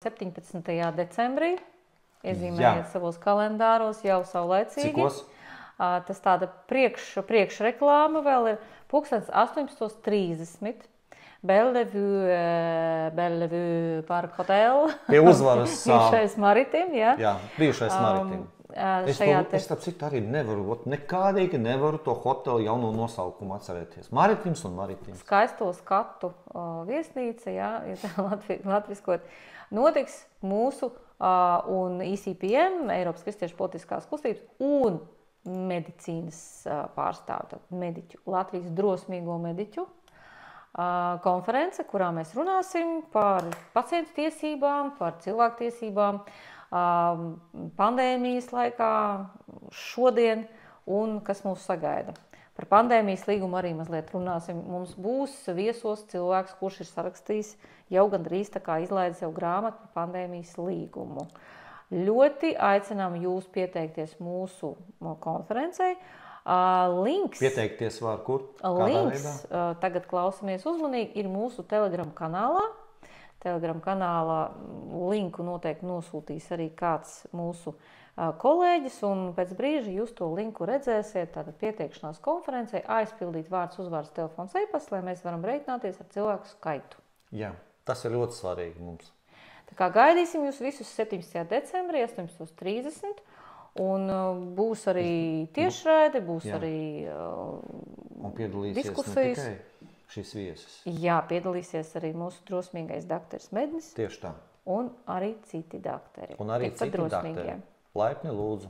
17. decembrī. Iezīmējiet savos kalendāros jau saulēcīgi. Cikos? Tas tāda priekšreklāma vēl ir 18:30. Bellevue Park Hotel. Pie uzvaras. Bijušais Maritim, jā. Jā, bijušais Maritim. Es tāpēc citu arī nekādīgi nevaru to hotelu jauno nosaukumu atcerēties. Maritims un Maritims. Skaisto skatu viesnīca, jā, latviskot. Notiks mūsu un ECPM, Eiropas Kristiešu politiskās kustības un medicīnas pārstāvju, mediķu, Latvijas drosmīgo mediķu konference, kurā mēs runāsim par pacientu tiesībām, par cilvēktiesībām, pandēmijas laikā, šodien un kas mūs sagaida. Par pandēmijas līgumu arī mazliet runāsim. Mums būs viesos cilvēks, kurš ir sarakstījis jau gandrīz tā kā izlaidis jau grāmatu par pandēmijas līgumu. Ļoti aicinām jūs pieteikties mūsu konferencei. Links. Pieteikties var kur? Links, tagad klausamies uzmanīgi, ir mūsu Telegram kanālā. Telegram kanālā linku noteikti nosūtīs arī kāds mūsu kolēģis, un pēc brīža jūs to linku redzēsiet, tātad pieteikšanās konferencei, aizpildīt vārds, uzvārds, telefons, e-pasts, lai mēs varam reiķināties ar cilvēku skaitu. Jā, tas ir ļoti svarīgi mums. Tā kā gaidīsim jūs visus 17. decembrī, 18:30, un būs arī tiešraide, būs arī un piedalīsies diskusijas. Ne tikai šis viesis. Jā, piedalīsies arī mūsu drosmīgais dakteris Mednis. Tieši tā. Un arī citi dakteri. Un arī citi dakteri. Laipni lūdzu.